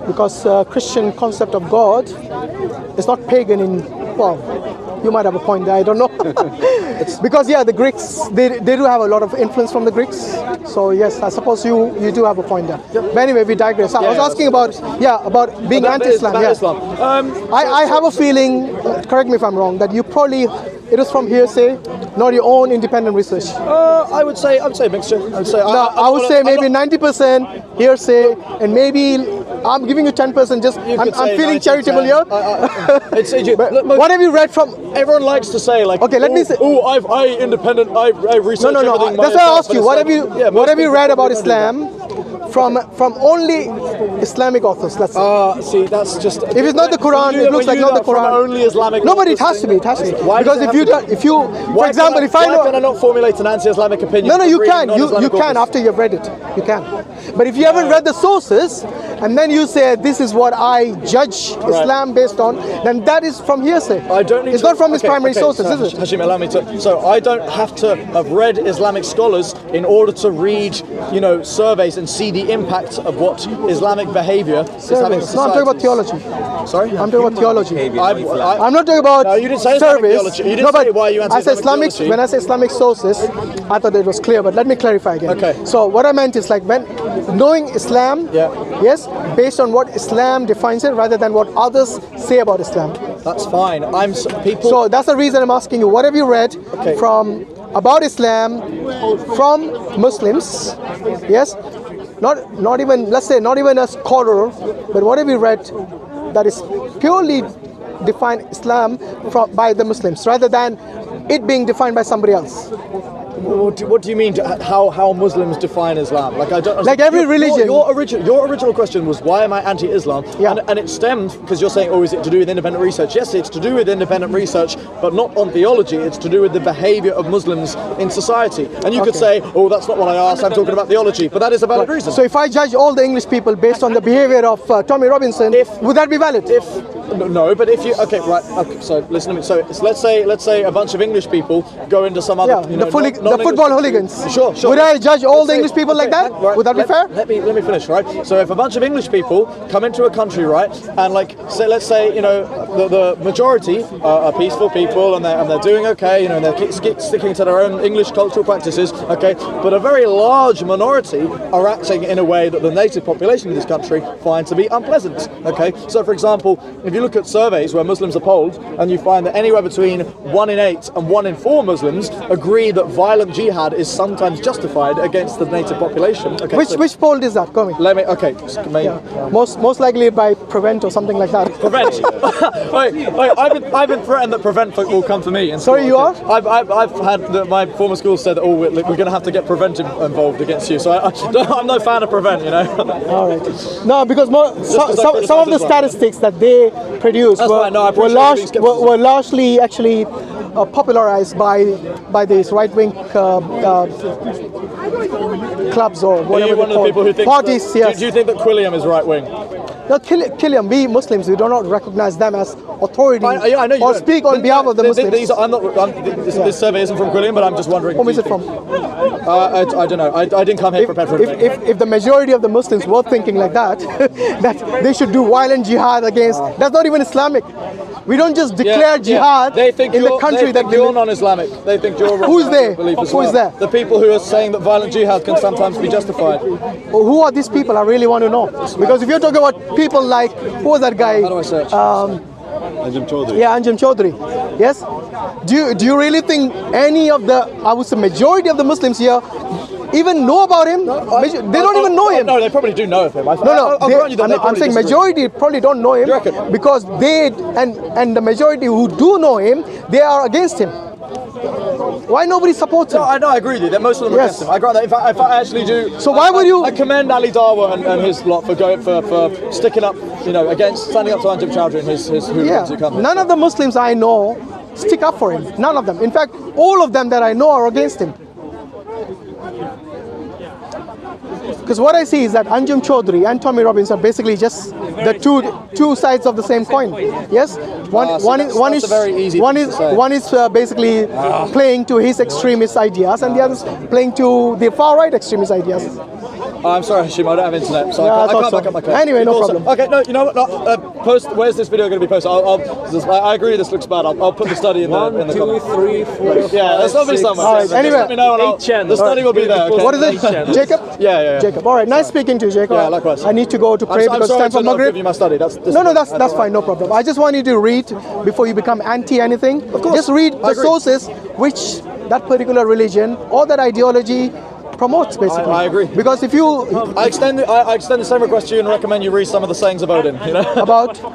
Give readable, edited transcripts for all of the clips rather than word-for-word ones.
because Christian concept of God is not pagan in, well, you might have a point there, I don't know. Because the Greeks, they do have a lot of influence from the Greeks. So yes, I suppose you do have a point there. But anyway, we digress. I was asking about being anti-Islam. I have a feeling, correct me if I'm wrong, that you probably, it is from hearsay, not your own independent research. I would say a mixture. I would say maybe 90% hearsay, and maybe I'm giving you 10%. Just I'm feeling charitable here. What have you read from? Everyone likes to say like, okay, let me say. Oh, I researched everything. That's why I asked you. What have you read about Islam from only Islamic authors? Let's say. See, that's just. If it's not the Quran, it looks like not the Quran. Only Islamic. No, but it has to be. It has to be. Because if you, for example, if I know. Why can I not formulate an anti-Islamic opinion? No, you can. You can after you've read it. You can. But if you haven't read the sources, and then you say this is what I judge Islam based on, then that is from hearsay. I don't need it's not from its primary sources, is it? Hashim, allow me to. So I don't have to have read Islamic scholars in order to read, surveys and see the impact of what Islamic behavior. Islamic no, I'm talking about theology. Sorry, I'm talking about theology. I'm not talking about. No, you didn't say surveys. theology. You didn't say why you anti-Islamic theology. When I say Islamic sources, I thought it was clear, but let me clarify again. Okay. So what I meant is like when knowing Islam, yes, based on what Islam defines it, rather than what others say about Islam. That's fine. So that's the reason I'm asking you. What have you read about Islam from Muslims? Yes, not even, let's say, not even a scholar, but what have you read that is purely define Islam by the Muslims, rather than it being defined by somebody else? What do you mean? How Muslims define Islam? Like I don't. Like every religion. Your original question was why am I anti-Islam? Yeah. And it stemmed because you're saying, is it to do with independent research? Yes, it's to do with independent research, but not on theology. It's to do with the behaviour of Muslims in society. And you could say, that's not what I asked. I'm talking about theology, but that is a valid reason. So if I judge all the English people based on the behaviour of Tommy Robinson, would that be valid? No, but if you so listen to me. So let's say a bunch of English people go into some other the football hooligans. Sure. Would I judge all the English people like that? Would that be fair? Let me finish, right? So if a bunch of English people come into a country, right, and let's say the majority are peaceful people and they're doing okay, and they're sticking to their own English cultural practices, okay, but a very large minority are acting in a way that the native population of this country find to be unpleasant, okay. So for example, if you look at surveys where Muslims are polled, and you find that anywhere between 1 in 8 and 1 in 4 Muslims agree that violent jihad is sometimes justified against the native population. Okay, which poll is that? Come in. Most likely by Prevent or something like that. Prevent. wait, I've been threatened that Prevent will come for me. Sorry, you are? I've had my former school said that we're going to have to get Prevent involved against you. So I'm no fan of Prevent, All right. No, because some of the statistics that they produced were largely actually popularized by these right-wing clubs or whatever one of the people who think parties. Yes. Do you think that Quilliam is right-wing? No, Quilliam, we Muslims, we do not recognize them as authority I know you or don't. speak on behalf of the Muslims. This survey isn't from Quilliam, but I'm just wondering. Whom is it from? I don't know. I didn't come here prepared for it. If the majority of the Muslims were thinking like that, that they should do violent jihad against, that's not even Islamic. We don't just declare jihad in the country that you're non-Islamic. They think you're wrong. Who's there? Who is there? The people who are saying that violent jihad can sometimes be justified. Well, who are these people? I really want to know. Because if you're talking about people like, who was that guy? How do I search? Anjem Chaudhry. Yeah, Anjem Chaudhry. Yes? Do you really think any of the, I would say majority of the Muslims here even know about him? They don't even know him. No, they probably do know of him. I'm saying majority probably don't know him because they, and the majority who do know him, they are against him. Why nobody supports him? No, I agree with you that most of them are against him. I agree that. In fact, I actually do. So why would you? I commend Ali Dawa and his lot for going for sticking up, against standing up to Anjem Chaudhry and his hooligans who come. None of the Muslims I know stick up for him. None of them. In fact, all of them that I know are against him. Because what I see is that Anjem Chaudhry and Tommy Robinson are basically just the two sides of the same coin. Yes, one is basically playing to his extremist ideas, and the other is playing to the far right extremist ideas. I'm sorry, Hashim, I don't have internet, so Yeah, I I thought can't so. back up my claim. Anyway, no Also- problem. Okay, no, you know what? No, post. Where's this video going to be posted? I agree. This looks bad. I'll put the study in the 1, 2, comments. 3, 4. Yeah, that's not be somewhere. All right, Just anyway. let me know and I'll, 8 channels. the study will be there. Okay? What is it? Jacob? Yeah. Jacob. All right, nice speaking to you, Jacob. Yeah, likewise. I need to go to pray I'm because it's sorry time for to not Maghrib. give you my study. No, that's fine, no problem. I just want you to read before you become anti anything. Of course. Just read the agree. sources which that particular religion or that ideology promotes, basically. I agree. Because if you I extend the same request to you and recommend you read some of the sayings of Odin. You know, about who?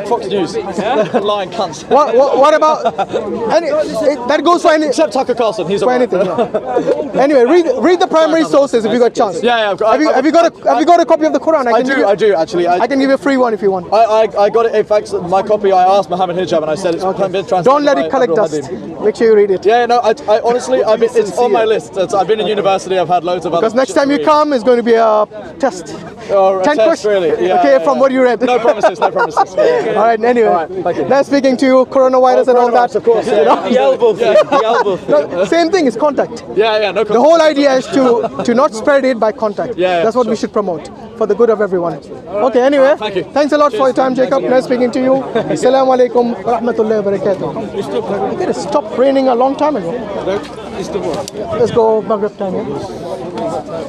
Fox News, lying cunts. What about that goes for any Except Tucker Carlson, he's for alright. anything. Yeah. Anyway, read the primary sources if you got a chance. Yeah. Have you got a copy of the Quran? I do actually. I can give you a free one if you want. I got it. In fact, my copy. I asked Mohammed Hijab and I said it's been translated. Don't let by it collect Abdul dust. Hadim. Make sure you read it. Yeah, no. I honestly, it's on my list. I've been in university. I've had loads of other. Because next shit time to you read. come, it's going to be a test. Or a 10 test, questions. really. Yeah, Okay, yeah, from what you read. No promises. No promises. All right. Anyway, thank you. nice speaking to you. Coronavirus and all that. Coronavirus, of course. You know? The elbow thing. The elbow thing. No, same thing is contact. Yeah. No. The whole idea is to not spread it by contact. Yeah, That's what we sure. should promote for the good of everyone. Okay. Anyway, Thank you. Thanks a lot for your time, Jacob. Nice speaking to you. Assalamu alaikum wa rahmatullahi wa barakatuh. It stopped raining a long time ago. Let's go Maghrib time. Yeah?